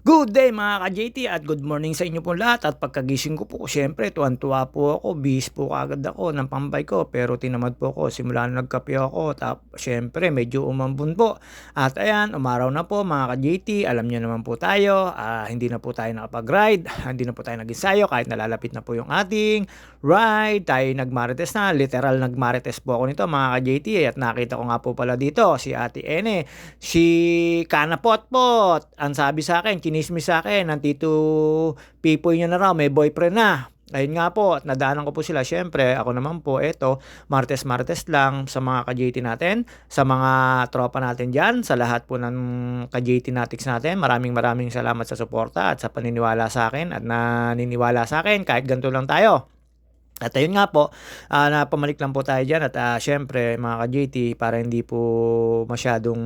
Good day mga ka-JT at good morning sa inyo po lahat. At pagkagising ko po, syempre tuwan-tuwa po ako, bis po kagad ako ng pambay ko, pero tinamad po ako simula nung nagkape ako. Tapos syempre medyo umambon po. At ayan, umaraw na po mga ka-JT, alam niyo naman po tayo, hindi na po tayo nakapag-ride, hindi na po tayo nag-ensayo kahit nalalapit na po yung ating ride. Tayo nagmarites na, literal nagmarites po ako nito mga ka-JT. At nakita ko nga po pala dito si Ate Ene, si Kana Potpot. Ang sabi sa akin, kinismis sa akin, ng Tito Pipoy niya na raw, may boyfriend na. Ayun nga po, at nadaanan ko po sila. Syempre, ako naman po, eto, martes-martes lang sa mga ka-JT natin, sa mga tropa natin dyan, sa lahat po ng ka-JT natics natin. Maraming salamat sa suporta at sa paniniwala sa akin at naniniwala sa akin kahit ganito lang tayo. At ayun nga po, napamalik lang po tayo dyan at syempre mga ka-JT, para hindi po masyadong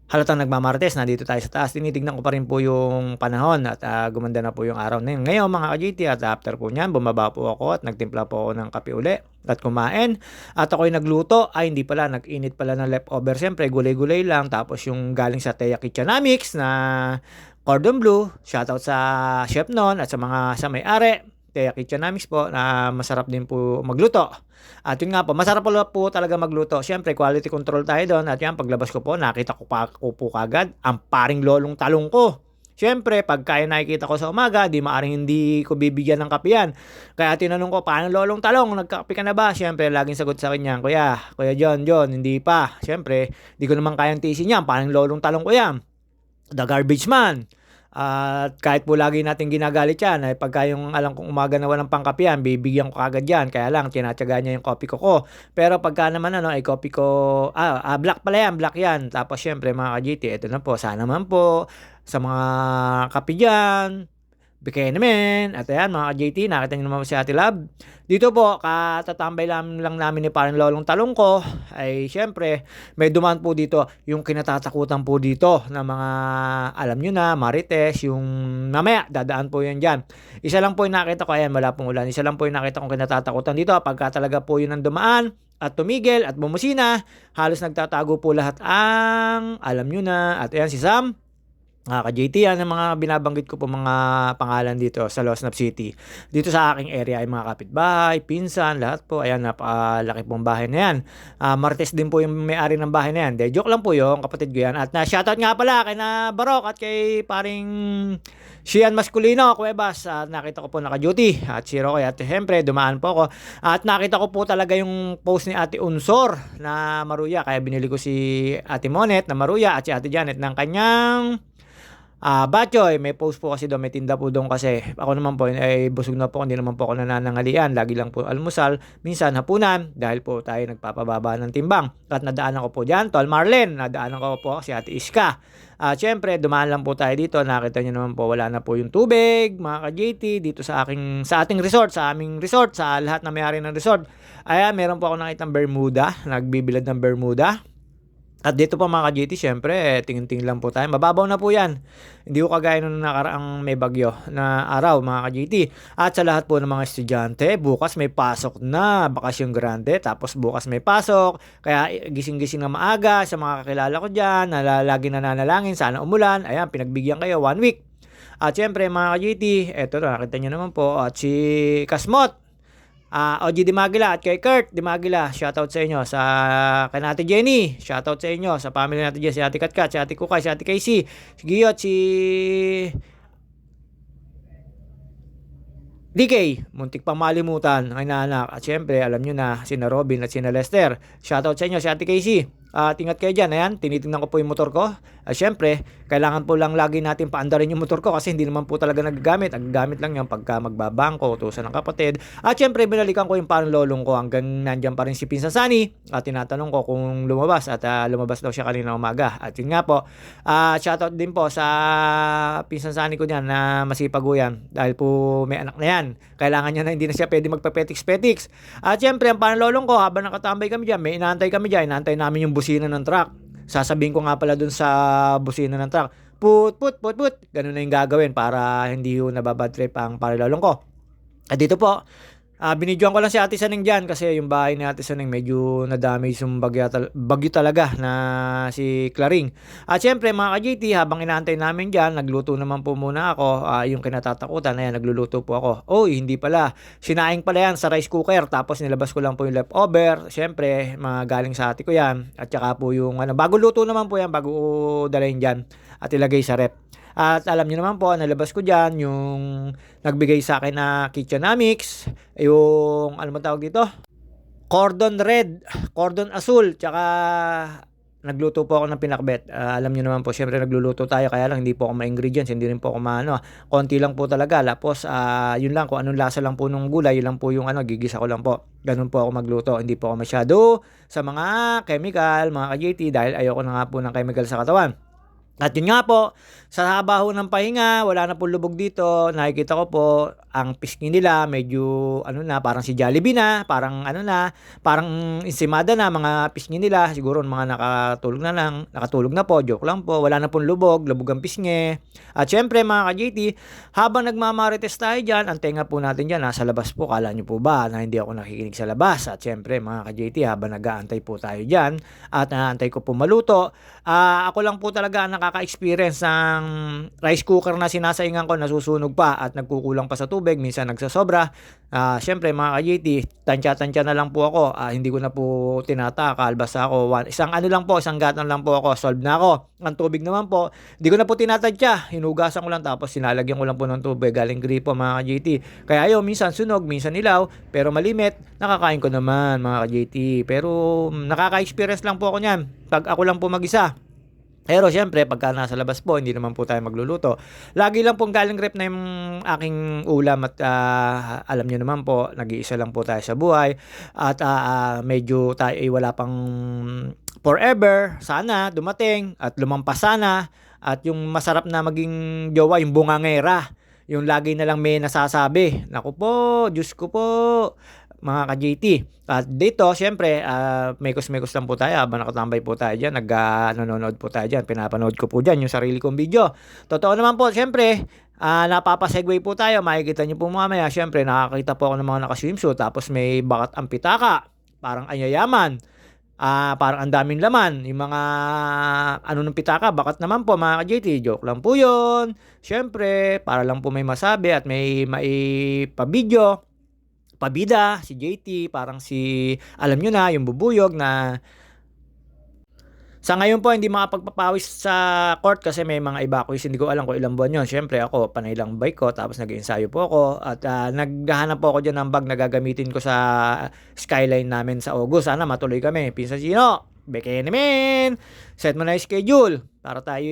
halatang nagmamartes, nandito tayo sa taas. Tinitignan ko pa rin po yung panahon at gumanda na po yung araw na yun. Ngayon mga ka-JT, at after po niyan, bumaba po ako at nagtimpla po ako ng kape uli at kumain. At ako'y nagluto, hindi pala, nag-init pala ng leftover. Siyempre, gulay-gulay lang. Tapos yung galing sa Teya Kitchenamics na cordon bleu, shoutout sa chef nun at sa mga sa may-ari. Teya Kitchenamics po, na masarap din po magluto. At yun nga po, masarap po talaga magluto. Siyempre, quality control tayo doon. At yan, paglabas ko po, nakita ko po kagad ang paring lolong talong ko. Siyempre, pagka nakikita ko sa umaga, di maaring hindi ko bibigyan ng kape yan. Kaya tinanong ko, paano lolong talong? Nagkape ka na ba? Siyempre, laging sagot sa kanya, Kuya John, hindi pa. Siyempre, di ko naman kayang tiisin yan. Paano lolong talong ko yan? The garbage man. At kahit po lagi natin ginagalit yan, ay pagka yung alam kong umaga na walang pangkape yan, bibigyan ko kagad yan. Kaya lang, tinatsaga niya yung kopi ko. Pero pagka naman ay kopi ko, black pala yan, black yan. Tapos syempre mga ka-JT, ito na po, sana naman po sa mga kape dyan, bigay naman. At ayan mga ka-JT, nakita nyo naman si Ate Lab. Dito po, katatambay lang namin ni parang lolong talong ko, ay syempre, may dumaan po dito yung kinatatakutan po dito na mga, alam nyo na, marites, yung mamaya, dadaan po yan dyan. Isa lang po yung nakita ko, ayan, wala pong ulan. Isa lang po yung nakita kong kinatatakutan dito, pagka talaga po yun ang dumaan, at tumigil, at bumusina, halos nagtatago po lahat ang, alam nyo na, at ayan si Sam. Ka-JT, yan ang mga binabanggit ko po mga pangalan dito sa Losnap City. Dito sa aking area ay mga kapitbahay, pinsan, lahat po. Ayan, napakalaki pong bahay na yan. Martes din po yung may-ari ng bahay na yan. De, joke lang po yung kapatid ko yan. At shoutout nga pala kay na Barok at kay paring Shian Masculino, Cuevas. Nakita ko po naka-duty. At si Roque. At siyempre, dumaan po ako. At nakita ko po talaga yung post ni Ate Unsor na Maruya. Kaya binili ko si Ate Monet na Maruya at si Ate Janet ng kanyang Batchoy. May post po kasi doon, may tinda po doon kasi. Ako naman po ay busog na po, hindi naman po ako nananangalian. Lagi lang po almusal, minsan hapunan, dahil po tayo nagpapababa ng timbang. At nadaanan ko po dyan, Tol Marlen, nadaanan ko po si Ate Iska. Siyempre, dumaan lang po tayo dito. Nakita nyo naman po, wala na po yung tubig, mga ka-JT, dito sa ating resort, sa aming resort, sa lahat na may-ari ng resort. Ayan, meron po ako nakitang Bermuda, nagbibilad ng Bermuda. At dito po mga ka-JT, syempre, tingin-tingin lang po tayo. Mababaw na po yan. Hindi ko kagaya nung nakaraang may bagyo na araw mga ka-JT. At sa lahat po ng mga estudyante, bukas may pasok na, bakasyon grande. Tapos bukas may pasok. Kaya gising-gising na maaga sa mga kakilala ko dyan, na lagi nananalangin, sana umulan. Ayan, pinagbigyan kayo 1 week. At syempre mga ka-JT, eto na, nakita nyo naman po. At si Kasmot, OG Dimagila at kay Kurt Dimagila, shoutout sa inyo. Kay Ate Jenny, shoutout sa inyo. Sa family natin dyan, si Ate Katkat, si Ate Kukay, si Ate Casey, si Giyot, si DK, muntik pang malimutan ang inaanak. At syempre, alam nyo na, sina Robin at sina Lester. Shoutout sa inyo, si Ate Casey. Ingat kayo dyan. Ayan, tinitingnan ko po yung motor ko. Syempre, kailangan po lang lagi natin paandarin yung motor ko kasi hindi naman po talaga nagagamit. Ang gamit lang yan pagka magbabangko, utusan ng kapatid. At syempre, binalikan ko yung parang lolong ko hanggang nandyan pa rin si Pinsan Sani. At tinatanong ko kung lumabas. At lumabas daw siya kanina umaga. At yun nga po, shoutout din po sa Pinsan Sani ko dyan na masipag yan. Dahil po may anak na yan. Kailangan niya na hindi na siya pwede magpapetiks-petiks. At syempre, ang parang lolong ko, habang nakatambay kami dyan, may inaantay kami dyan. Inaantay namin yung busina ng truck. Sasabihin ko nga pala dun sa busina ng truck, put. Ganun na yung gagawin para hindi yung nababad trip ang paralolong ko. At dito po, Binidyohan ko lang si Ate Saneng diyan kasi yung bahay ni Ate Saneng medyo na-damage yung bagyo talaga na si Claring. At siyempre mga ka-JT, habang inaantay namin diyan, nagluto naman po muna ako. Yung kinatatakutan, ayan, nagluluto po ako. Uy, hindi pala. Sinaing pala yan sa rice cooker. Tapos nilabas ko lang po yung leftover. Siyempre, mga galing sa ate ko yan. At saka po yung bago luto naman po yan, bago ko dalhin diyan at ilagay sa rep. At alam niyo naman po, nalabas ko diyan yung nagbigay sa akin na Kitchenomics, yung ano man tawag dito? Cordon red, cordon asul, tsaka nagluto po ako ng pinakbet. Alam niyo naman po, syempre nagluluto tayo kaya lang hindi po ako ma-ingredients, hindi rin po ako maano. Konti lang po talaga. Tapos yun lang kung anong lasa lang po nung gulay, yun lang po yung gigisa ko lang po. Ganun po ako magluto. Hindi po ako masyado sa mga chemical, mga ka-JT dahil ayoko na nga po ng chemical sa katawan. At yun nga po, sa haba ho ng pahinga, wala na po lubog dito. Nakikita ko po, ang pisngi nila medyo parang si Jollibee na, parang parang insimada na mga pisngi nila. Siguro mga nakatulog na po, joke lang po. Wala na pong lubog ang pisngi. At syempre mga ka-JT, habang nagmamarites tayo dyan, ang tenga po natin dyan, nasa labas po. Kala nyo po ba na hindi ako nakikinig sa labas? At syempre mga ka-JT, habang nag-aantay po tayo dyan, at naantay ko po maluto, ako lang po talaga ang nakaka-experience ng rice cooker na sinasaingan ko, nasusunog pa at nagkukulang pa sa tubig, minsan nagsasobra. Syempre mga ka-JT, tansya-tansya na lang po ako. Hindi ko na po tinatakal, basta ako isang gatong lang po ako, solve na ako. Ang tubig naman po, hindi ko na po tinatansya, hinugasan ko lang tapos sinalagyan ko lang po ng tubig galing gripo mga ka-JT. Kaya ayun, minsan sunog, minsan ilaw, pero malimit, nakakain ko naman mga ka-JT. Pero nakaka-experience lang po ako niyan pag ako lang po mag-isa. Pero syempre, pagka nasa labas po, hindi naman po tayo magluluto. Lagi lang pong galing rep na yung aking ulam at alam nyo naman po, nag-iisa lang po tayo sa buhay. At medyo tayo ay wala pang forever. Sana dumating at lumampas sana. At yung masarap na maging jowa, yung bungangera. Yung lagi na lang may nasasabi. Naku po, Diyos ko po, mga ka-JT. At dito, syempre, mekos-mekos lang po tayo habang nakatambay po tayo dyan. Nanonood po tayo dyan. Pinapanood ko po dyan yung sarili kong video. Totoo naman po, syempre, napapasegway po tayo. Makikita nyo po mamaya. Syempre, nakakita po ako ng mga naka-swimsuit. Tapos may bakat ang pitaka. Parang ayayaman. Parang ang daming laman. Yung mga ng pitaka, bakat naman po mga ka-JT. Joke lang po yun. Syempre, para lang po may masabi at may maipabidyo. Pabida, si JT, parang alam nyo na, yung bubuyog na sa ngayon po hindi makapagpapawis sa court kasi may mga evacuees, hindi ko alam kung ilang buwan yun. Siyempre ako, panay lang bike ko, tapos nag-ensayo po ako at naghahanap po ako dyan ng bag na gagamitin ko sa skyline namin sa August. Sana matuloy kami. Pinsan sino? Bekene men! Set mo na yung schedule para tayo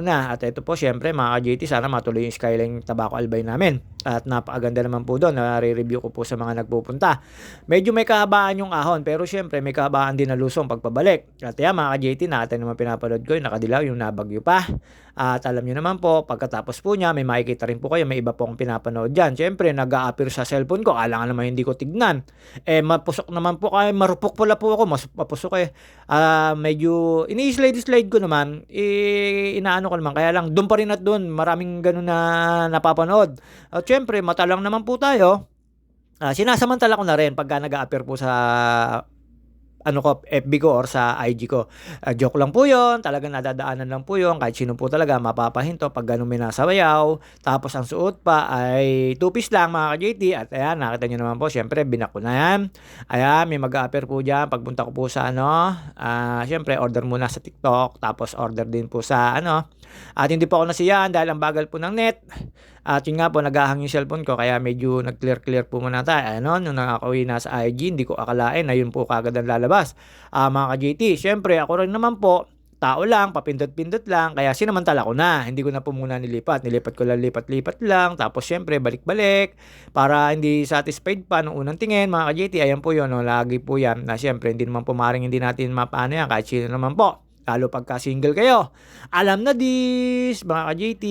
na. At ito po syempre mga ka-JT, sana matuloy yung skyline Tabaco Albay namin. At napakaganda naman po doon, nare-review ko po sa mga nagpupunta. Medyo may kahabaan yung ahon, pero syempre may kahabaan din na lusong pagpabalik. At yan mga ka-JT, natin naman pinapanood ko yung nakadilaw, yung nabagyo pa. At alam nyo naman po, pagkatapos po niya, may makikita rin po kayo, may iba po akong pinapanood dyan. Syempre, nag-a-appear sa cellphone ko, kailangan naman hindi ko tignan. Mapusok naman po kayo, marupok pala po ako, mapusok eh. Medyo, ini-slide ko naman, inaano ko naman, kaya lang, doon pa rin at doon, maraming ganun na napapanood. At syempre, mata lang naman po tayo. Sinasamantala ko na rin pagka nag-a-appear po sa FB ko or sa IG ko. Joke lang po yun, talagang nadadaanan lang po yun, kahit sino po talaga mapapahinto pag ganun may nasabayaw. Tapos ang suot pa ay 2-piece lang mga ka-JT. At ayan, nakita nyo naman po, syempre binak ko na yan. Ayan, may mag-a-appear po dyan pagpunta ko po sa syempre order muna sa TikTok, tapos order din po sa at hindi po ako nasiyahan dahil ang bagal po ng net. At yun nga po, naghahang yung cellphone ko, kaya medyo nag-clear po muna tayo. Nung nakakauwi na sa IG, hindi ko akalain na yun po kagad ang lalabas. Mga ka-JT, syempre ako rin naman po, tao lang, papindot-pindot lang, kaya sinamantala ko na. Hindi ko na po muna nilipat ko lang, lipat-lipat lang, tapos syempre balik-balik, para hindi satisfied pa nung unang tingin. Mga ka-JT, ayan po yun, lagi po yan, na syempre hindi naman po maring hindi natin mapaano yan, kahit sino naman po. Lalo pagka single kayo. Alam na mga ka-JT.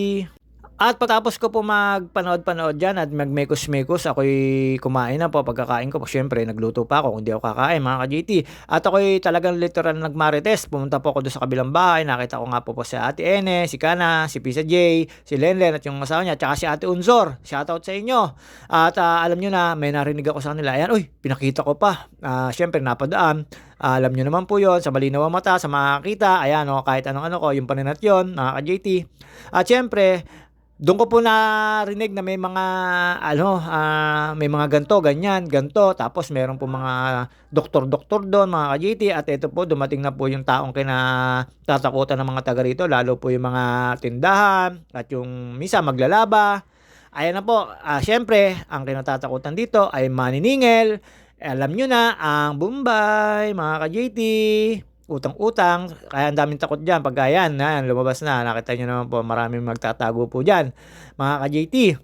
At pagtapos ko po magpanood-panood diyan at magmekos-mekos, ako'y kumain na po. Pagkakain ko po siyempre nagluto pa ako kung di ako kakain mga ka-GT. At ako'y talagang literal na nagmarites. Pumunta po ako do'n sa kabilang bahay. Nakita ko nga po si Ate Ene, si Kana, si Pisa J, si Lenlen at yung asawa niya, tsaka si Ate Unzor. Shoutout sa inyo. At alam niyo na, may narinig ako sa kanila. Ayan, uy, pinakita ko pa. Siyempre napadaan. Alam niyo naman po 'yon, sa malinaw ang mata, sa makakita. Ayan, kahit anong-ano ko, yung paninat 'yon, mga ka-GT. At siyempre, do'n ko po narinig na may mga may mga ganto, ganyan, ganto. Tapos meron po mga doktor-doktor do'n, mga ka-GT. At ito po, dumating na po yung taong kinatatakutan ng mga taga rito, lalo po yung mga tindahan at yung minsan maglalaba. Ayan na po, siyempre ang kinatatakutan dito ay maniningil. Alam niyo na ang Bombay, mga ka-GT, utang-utang, kaya ang daming takot diyan pagka yan lumabas na. Nakita niyo naman po, maraming magtatago po diyan, mga ka-GT.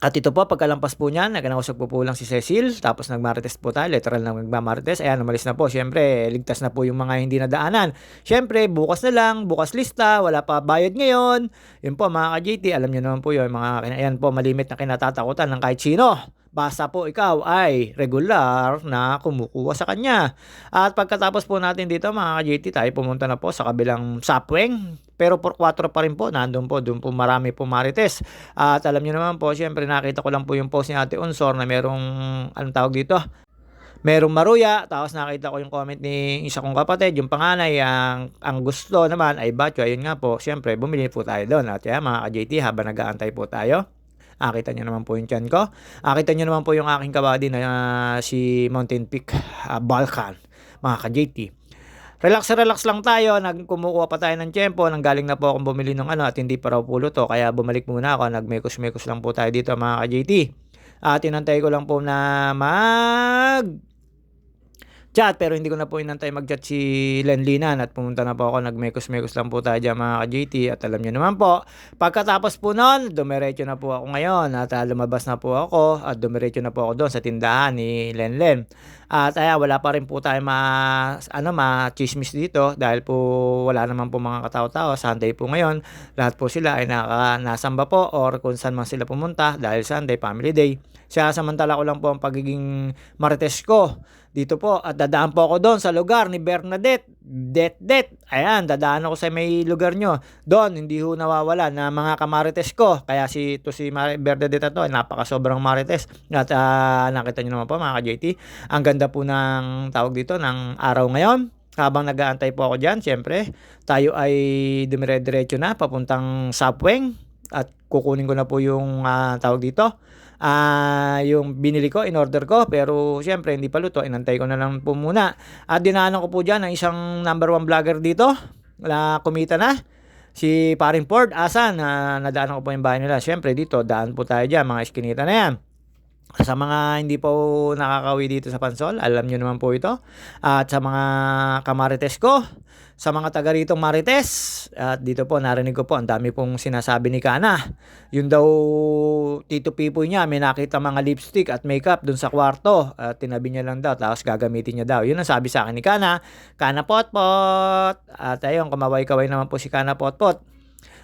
At ito po, pagkalampas po niyan, nagkanausap po lang si Cecil, tapos nagmarites po tayo, literal na nagmamarites. Ayan, umalis na po. Siyempre, ligtas na po yung mga hindi nadaanan. Siyempre, bukas na lang, bukas lista, wala pa bayad ngayon. Yun po, mga ka-GT, alam niyo naman po yun, ayan po, malimit na kinatatakutan ng kahit sino. Basta po ikaw ay regular na kumukuha sa kanya. At pagkatapos po natin dito, mga ka-GT, tayo pumunta na po sa kabilang Sapweng. Pero por 4 pa rin po, doon po marami po marites. At alam niyo naman po, siyempre nakita ko lang po yung post ni Ate Unsor na merong, anong tawag dito? Merong maruya, tapos nakita ko yung comment ni isa kong kapatid, yung panganay, ang gusto naman ay batyo. Ayun nga po, siyempre bumili po tayo doon. At yan, mga ka-GT, habang nag-aantay po tayo, kita nyo naman po yung tiyan ko. Kita nyo naman po yung aking kabady na si Mountain Peak Balkan, mga ka-GT. Relax lang tayo, kumukuha pa tayo ng tiyempo, nanggaling na po akong bumili ng at hindi pa raw po luto, kaya bumalik muna ako, nagmekos-mekos lang po tayo dito, mga ka-GT. At inantay ko lang po na chat, pero hindi ko na po inantay mag-chat si Lenlinan at pumunta na po ako, nagmekos-mekos lang po tayo dyan, mga ka-GT. At alam nyo naman po, pagkatapos po nun, dumiretso na po ako ngayon at lumabas na po ako at dumiretso na po ako doon sa tindahan ni Lenlen. At wala pa rin po tayo chismis dito dahil po wala naman po mga katao-tao. Sunday po ngayon, lahat po sila ay nasamba po or kung saan man sila pumunta dahil Sunday, family day. Siya, samantala ko lang po ang pagiging marites ko dito po at dadaan po ako doon sa lugar ni Bernadette. Ayan, dadaan ako sa may lugar nyo. Doon, hindi ho nawawala na mga kamarites ko. Kaya si Bernadette to, napaka-sobrang marites. At nakita nyo naman po, mga ka-JT, ang ganda po ng tawag dito, ng araw ngayon. Habang nag-aantay po ako dyan, syempre, tayo ay dumire-diretso na papuntang Sapweng. At kukunin ko na po yung tawag dito, yung binili ko, in-order ko, pero syempre hindi pa luto, inantay ko na lang po muna. At dinaanan ko po dyan ang isang number 1 vlogger dito, kumita na, si Paring Ford, nadaanan ko po yung bahay nila. Syempre dito, daan po tayo dyan, mga iskinita na yan. Sa mga hindi po nakakawi dito sa Pansol, alam nyo naman po ito. At sa mga kamarites ko, sa mga taga ritong marites, at dito po narinig ko po, ang dami pong sinasabi ni Kana. Yun daw, Tito Pipoy niya, may nakita mga lipstick at makeup dun sa kwarto. At tinabi niya lang daw, tapos gagamitin niya daw. Yun ang sabi sa akin ni Kana. Kana Potpot. At ayun, kamaway-kaway naman po si Kana Potpot.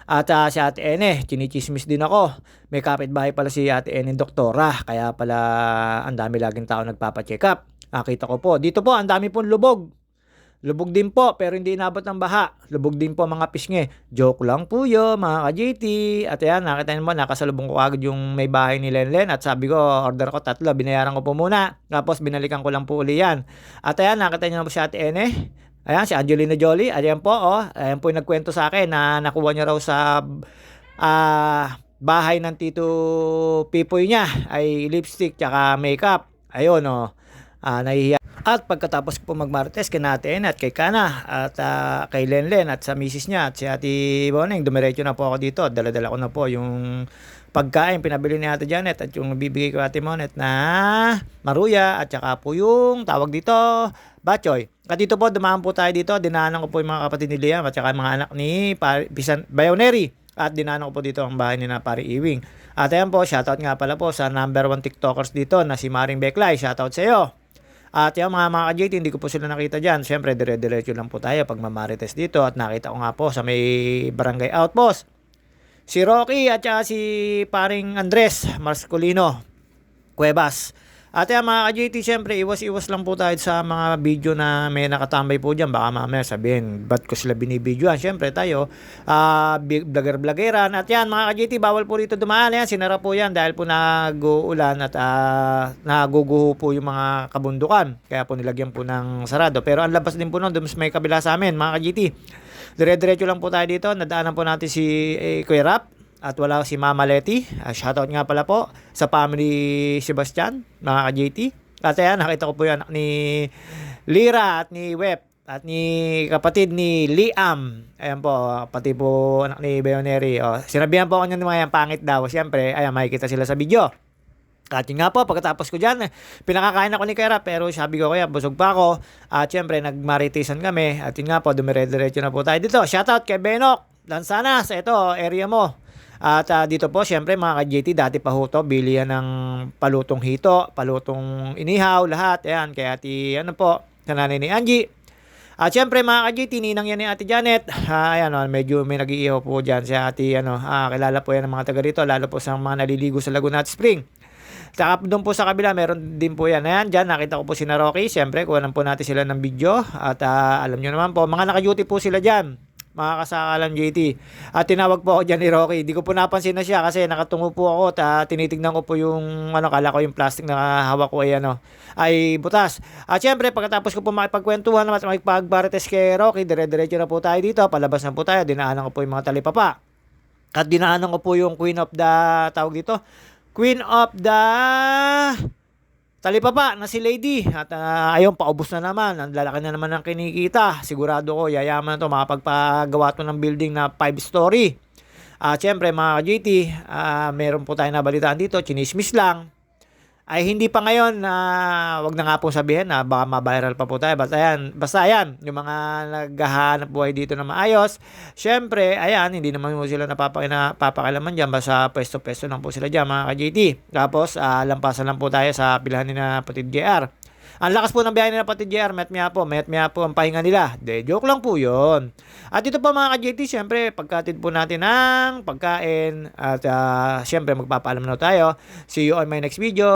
At si Ate Ene, chinichismis din ako. May kapitbahay pala si Ate Ene, doktora. Kaya pala ang dami laging tao nagpapacheck up. Nakita ko po. Dito po, ang dami pong lubog. Lubog din po, pero hindi inabot ng baha. Lubog din po mga pisngi. Joke lang po yun, mga ka-JT. At ayan, nakita nyo mo, nakasalubong ko agad yung may bahay ni Lenlen. At sabi ko, order ko 3, binayaran ko po muna. Tapos binalikan ko lang po uli yan. At ayan, nakita nyo na po si Ate Ene. Ayan, si Angelina Jolie. Ayan po, ayan po yung nagkwento sa akin na nakuha niya raw sa bahay ng Tito Pipoy niya ay lipstick tsaka makeup. Ayun, nahihiya. At pagkatapos ko po magmarites kay natin at kay Kana at kay Lenlen at sa misis niya at si Ate Boneng, dumiretso na po ako dito. Dala-dala ko na po yung pagkain pinabili ni Ate Janet at yung bibigay ko Ate Monet na maruya at saka po yung tawag dito, batchoy. At dito po, dumaan po tayo dito. Dinaanan ko po yung mga kapatid ni Liam at saka mga anak ni Bayoneri. At dinaanan ko po dito ang bahay ni na Pari Iwing. At ayan po, shoutout nga pala po sa number 1 TikTokers dito na si Maring Beklay. Shoutout sa iyo. At yung mga ka-JT, hindi ko po sila nakita dyan. Siyempre, dire-diretso lang po tayo pag mamarites dito. At nakita ko nga po sa may barangay outpost si Rocky at saka si paring Andres Marcolino Cuevas. At yan mga ka-JT, syempre iwas-iwas lang po tayo sa mga video na may nakatambay po dyan. Baka mamaya sabihin, ba't ko sila binibidyoan? Syempre tayo, vlogger-vloggeran. At yan mga ka-JT, bawal po rito dumaan. Yan, sinara po yan dahil po nag-uulan at naguguho po yung mga kabundukan. Kaya po nilagyan po ng sarado. Pero ang labas din po nun, dun may kabila sa amin mga ka-JT. Dire-diretso lang po tayo dito. Nadaanan po natin si Kuya Rap. At wala si Mama Leti. Shoutout nga pala po sa family Sebastian, mga ka-JT. At ayan, nakita ko po yan ni Lira at ni Web at ni kapatid ni Liam. Ayan po, pati po anak ni Bayoneri. Sinabihan po ako niyan mga yan, pangit daw. Siyempre, ayan, makikita sila sa video. At yun nga po, pagkatapos ko dyan, pinakakain ako ni Kera, pero sabi ko kaya, busog pa ako. At syempre, nagmaritisan kami. At yun nga po, dumire-diretso na po tayo dito. Shoutout kay Benok Lansanas, ito, area mo. At dito po, syempre mga ka-JT, dati pa ho to, bili yan ng palutong hito, palutong inihaw, lahat. Ayan, kaya ano po, kananay ni Angie. At syempre mga ka-JT, ninang yan ni Ate Janet. Ayan, medyo may nag-iihaw po dyan si Ate, kilala po yan ng mga taga rito, lalo po sa mga naliligo sa Laguna Hot Spring. Saka doon po sa kabila, meron din po yan. Ayan, dyan, nakita ko po si Rocky. Siyempre, kuha po natin sila ng video. At alam nyo naman po, mga naka-duty po sila dyan. Mga kasakalan JT. At tinawag po ako dyan ni Rocky. Di ko po napansin na siya kasi nakatungo po ako at tinitignan ko po yung kala ko yung plastic na hawak ko ay butas. At syempre pagkatapos ko po makipagkwentuhan at makipagparites kay Rocky, dire-diretso na po tayo dito. Palabas na po tayo. Dinaanan ko po yung mga talipapa. At dinaanan ko po yung Queen of the talipapa na si Lady. At ayun, paubos na naman. Ang lalaki na naman ng kinikita. Sigurado ko, yayaman na to. Makapagpagawa to ng building na 5-story. Siyempre, mga JT, meron po tayo nabalitaan dito. Chinismis lang. Ay hindi pa ngayon wag na nga po sabihin na baka ma-viral pa po tayo. Basta ayan, yung mga naghahanap buhay dito na maayos. Siyempre, ayan, hindi naman po sila napapakilaman dyan. Basta pwesto-pwesto lang po sila dyan, mga ka-JT. Tapos, lampasan lang po tayo sa pilahan ni na Patid JR. Ang lakas po ng biyahe nila Patid JR, met maya po ang pahinga nila. Joke lang po yun. At dito po mga ka-JT, syempre, pagkatid po natin ng pagkain. At syempre, magpapaalam na tayo. See you on my next video.